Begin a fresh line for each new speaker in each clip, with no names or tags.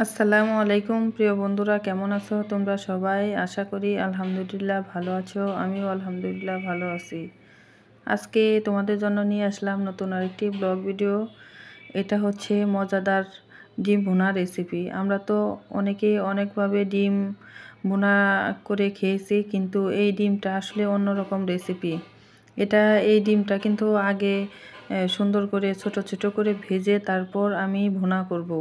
আসসালামু আলাইকুম প্রিয় বন্ধুরা, কেমন আছো তোমরা সবাই? আশা করি আলহামদুলিল্লাহ ভালো আছো। আমিও আলহামদুলিল্লাহ ভালো আছি। আজকে তোমাদের জন্য নিয়ে আসলাম নতুন আরেকটি ব্লগ ভিডিও। এটা হচ্ছে মজাদার ডিম ভুনা রেসিপি। আমরা তো অনেকেই অনেকভাবে ডিম ভুনা করে খেয়েছি, কিন্তু এই ডিমটা আসলে অন্যরকম রেসিপি। এই ডিমটা কিন্তু আগে সুন্দর করে ছোট ছোট করে ভেজে তারপর আমি ভুনা করব।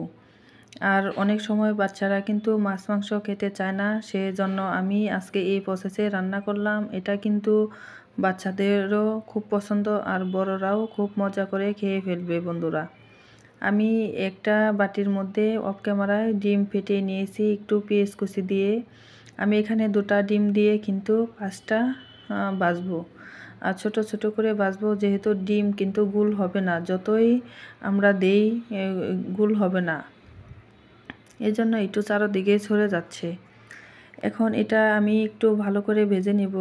আর অনেক সময় বাচ্চারা কিন্তু মাছ মাংস খেতে চায় না, সেজন্য আমি আজকে এই প্রসেসে রান্না করলাম। এটা কিন্তু বাচ্চাদেরও খুব পছন্দ আর বড়রাও খুব মজা করে খেয়ে ফেলবে বন্ধুরা। আমি একটা বাটির মধ্যে অফ ক্যামেরায় ডিম ফেটে নিয়েছি একটু পেঁয়াজ কুচি দিয়ে। আমি এখানে 2টা ডিম দিয়ে কিন্তু 5টা ভাজবো। আর ছোট ছোট করে ভাজবো, যেহেতু ডিম কিন্তু গোল হবে না, যতই আমরা দেই গোল হবে না, এই জন্য একটু চারদিকে ছড়ে যাচ্ছে। এখন এটা আমি একটু ভালো করে ভেজে নিব।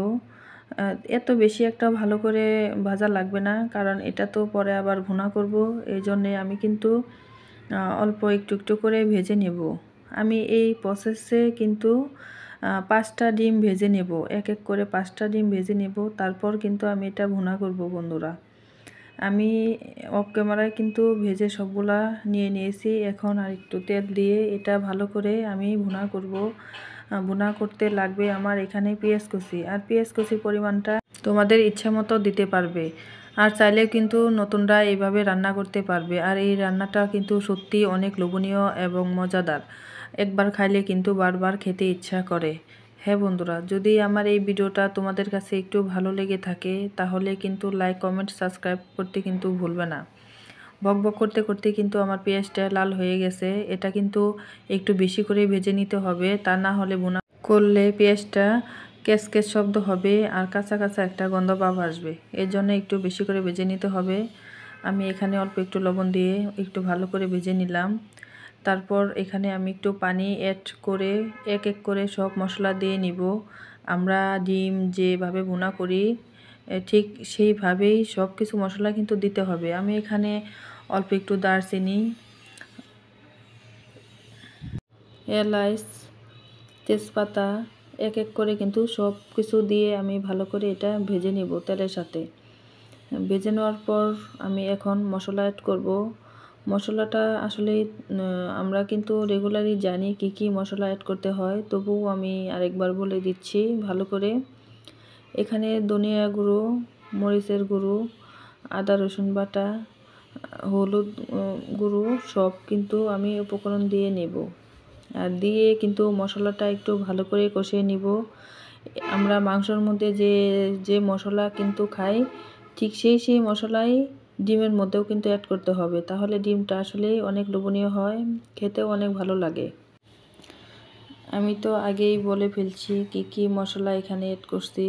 এত বেশি একটা ভালো করে ভাজা লাগবে না, কারণ এটা তো পরে আবার ভুনা করব। এই জন্যে আমি কিন্তু অল্প একটু একটু করে ভেজে নেব। আমি এই প্রসেসে কিন্তু 5টা ডিম ভেজে নেব, এক এক করে 5টা ডিম ভেজে নেব, তারপর কিন্তু আমি এটা ভুনা করব বন্ধুরা। আমি অফ ক্যামেরায় কিন্তু ভেজে সবগুলা নিয়ে নিয়েছি। এখন আর একটু তেল দিয়ে এটা ভালো করে আমি ভুনা করব। ভুনা করতে লাগবে আমার এখানে পেঁয়াজ কুচি, আর পেঁয়াজ কুচির পরিমাণটা তোমাদের ইচ্ছা মতো দিতে পারবে। আর চাইলে কিন্তু নতুনরা এইভাবে রান্না করতে পারবে। আর এই রান্নাটা কিন্তু সত্যি অনেক লোভনীয় এবং মজাদার। একবার খাইলে কিন্তু বারবার খেতে ইচ্ছা করে। হ্যাঁ বন্ধুরা, যদি আমার এই ভিডিওটা তোমাদের কাছে একটু ভালো লেগে থাকে তাহলে কিন্তু লাইক, কমেন্ট, সাবস্ক্রাইব করতে কিন্তু ভুলবে না। বকবক করতে করতে কিন্তু আমার পেঁয়াজটা লাল হয়ে গেছে। এটা কিন্তু একটু বেশি করে ভেজে নিতে হবে, তা না হলে ভুনা করলে পেঁয়াজটা ক্যাচক্যাচ শব্দ হবে আর কাঁচা কাঁচা একটা গন্ধ ভাব আসবে। এর জন্য একটু বেশি করে ভেজে নিতে হবে। আমি এখানে অল্প একটু লবণ দিয়ে একটু ভালো করে ভেজে নিলাম। তারপর এখানে আমি একটু পানি অ্যাড করে এক এক করে সব মশলা দিয়ে নিব। আমরা ডিম যেভাবে ভুনা করি ঠিক সেইভাবেই সব কিছু মশলা কিন্তু দিতে হবে। আমি এখানে অল্প একটু দারচিনি, এলাচ, তেজপাতা এক এক করে কিন্তু সব কিছু দিয়ে আমি ভালো করে এটা ভেজে নিব তেলের সাথে। ভেজে নেওয়ার পর আমি এখন মশলা অ্যাড করব। মশলাটা আসলে আমরা কিন্তু রেগুলারই জানি কি কি মশলা অ্যাড করতে হয়, তবুও আমি আরেকবার বলে দিচ্ছি ভালো করে। এখানে ধনিয়া গুঁড়ো, মরিচের গুঁড়ো, আদা রসুন বাটা, হলুদ গুঁড়ো সব কিন্তু আমি উপকরণ দিয়ে নেব। আর দিয়ে কিন্তু মশলাটা একটু ভালো করে কষিয়ে নিব। আমরা মাংসর মধ্যে যে যে মশলা কিন্তু খাই, ঠিক সেই মশলাই ডিমের মধ্যেও কিন্তু অ্যাড করতে হবে, তাহলে ডিমটা আসলেই অনেক লোভনীয় হয়, খেতেও অনেক ভালো লাগে। আমি তো আগেই বলে ফেলছি কি কি মশলা এখানে অ্যাড করছি,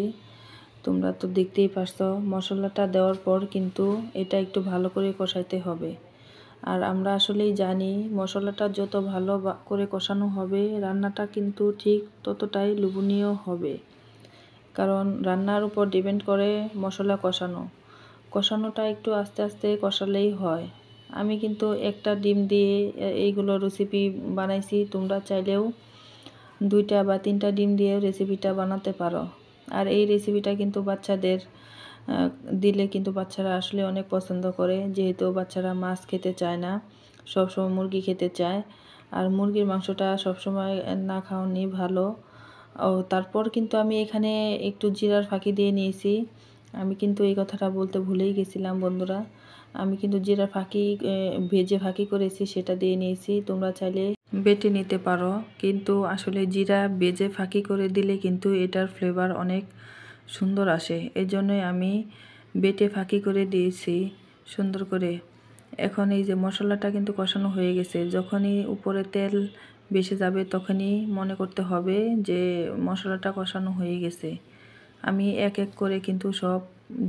তোমরা তো দেখতেই পারছো। মশলাটা দেওয়ার পর কিন্তু এটা একটু ভালো করে কষাইতে হবে। আর আমরা আসলেই জানি মশলাটা যত ভালো করে কষানো হবে রান্নাটা কিন্তু ঠিক ততটাই লোভনীয় হবে, কারণ রান্নার উপর ডিপেন্ড করে মশলা কষানোটা একটু আস্তে আস্তে কষালেই হয়। আমি কিন্তু একটা ডিম দিয়ে এইগুলো রেসিপি বানাইছি, তোমরা চাইলেও 2টা বা 3টা ডিম দিয়ে রেসিপিটা বানাতে পারো। আর এই রেসিপিটা কিন্তু বাচ্চাদের দিলে কিন্তু বাচ্চারা আসলে অনেক পছন্দ করে, যেহেতু বাচ্চারা মাছ খেতে চায় না, সবসময় মুরগি খেতে চায়। আর মুরগির মাংসটা সবসময় না খাওয়ানি ভালো। তারপর কিন্তু আমি এখানে একটু জিরার ফাঁকি দিয়ে নিয়েছি। আমি কিন্তু এই কথাটা বলতে ভুলেই গেছিলাম বন্ধুরা। আমি কিন্তু জিরার ফাঁকি ভেজে ফাঁকি করেছি, সেটা দিয়ে নিয়েছি। তোমরা চাইলে বেটে নিতে পারো, কিন্তু আসলে জিরা ভেজে ফাঁকি করে দিলে কিন্তু এটার ফ্লেভার অনেক সুন্দর আসে। এই জন্যই আমি বেটে ফাঁকি করে দিয়েছি সুন্দর করে। এখন এই যে মশলাটা কিন্তু কষানো হয়ে গেছে, যখনই উপরে তেল বেশি যাবে তখনই মনে করতে হবে যে মশলাটা কষানো হয়ে গেছে। আমি এক এক করে কিন্তু সব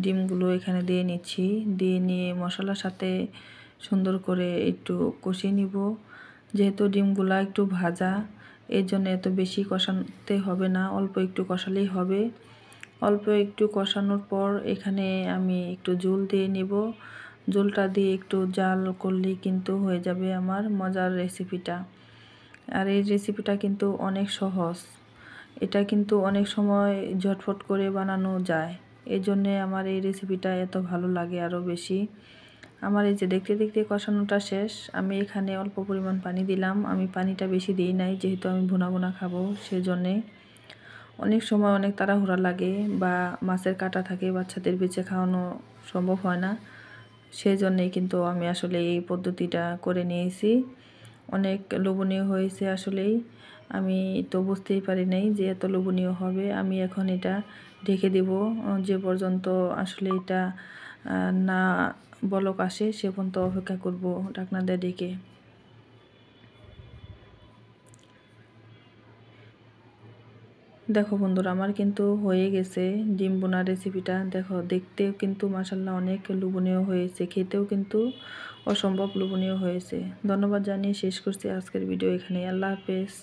ডিমগুলো এখানে দিয়ে নিচ্ছি। দিয়ে নিয়ে মশলার সাথে সুন্দর করে একটু কষিয়ে নিব। যেহেতু ডিমগুলা একটু ভাজা, এর জন্য এত বেশি কষাতে হবে না, অল্প একটু কষালেই হবে। অল্প একটু কষানোর পর এখানে আমি একটু ঝোল দিয়ে নেব। ঝোলটা দিয়ে একটু জাল করলেই কিন্তু হয়ে যাবে আমার মজার রেসিপিটা। আর এই রেসিপিটা কিন্তু অনেক সহজ, এটা কিন্তু অনেক সময় ঝটফট করে বানানো যায়। এই জন্যে আমার এই রেসিপিটা এত ভালো লাগে আরও বেশি। আমার এই যে দেখতে দেখতে কষানোটা শেষ, আমি এখানে অল্প পরিমাণ পানি দিলাম। আমি পানিটা বেশি দিই নাই, যেহেতু আমি ভুনা ভুনা খাবো সেজন্যে। অনেক সময় অনেক তাড়াহুড়া লাগে বা মাছের কাঁটা থাকে, বাচ্চাদের বেঁচে খাওয়ানো সম্ভব হয় না, সেই জন্যেই কিন্তু আমি আসলে এই পদ্ধতিটা করে নিয়েছি। অনেক লোভনীয় হয়েছে আসলেই, আমি তো বুঝতেই পারি নাই যে এত লোভনীয় হবে। আমি এখন এটা ঢেকে দেব যে পর্যন্ত আসলে এটা না বলক আসে সে পর্যন্ত অপেক্ষা করব ঢাকনা দিয়ে ঢেকে। দেখো বন্ধুরা, আমার কিন্তু হয়ে গেছে ডিম বোনা রেসিপিটা। দেখো দেখতেও কিন্তু মাশাআল্লাহ অনেক লোভনীয় হয়েছে, খেতেও কিন্তু অসম্ভব লোভনীয় হয়েছে। ধন্যবাদ জানিয়ে শেষ করছি আজকের ভিডিও এখানে। আল্লাহ হাফেজ।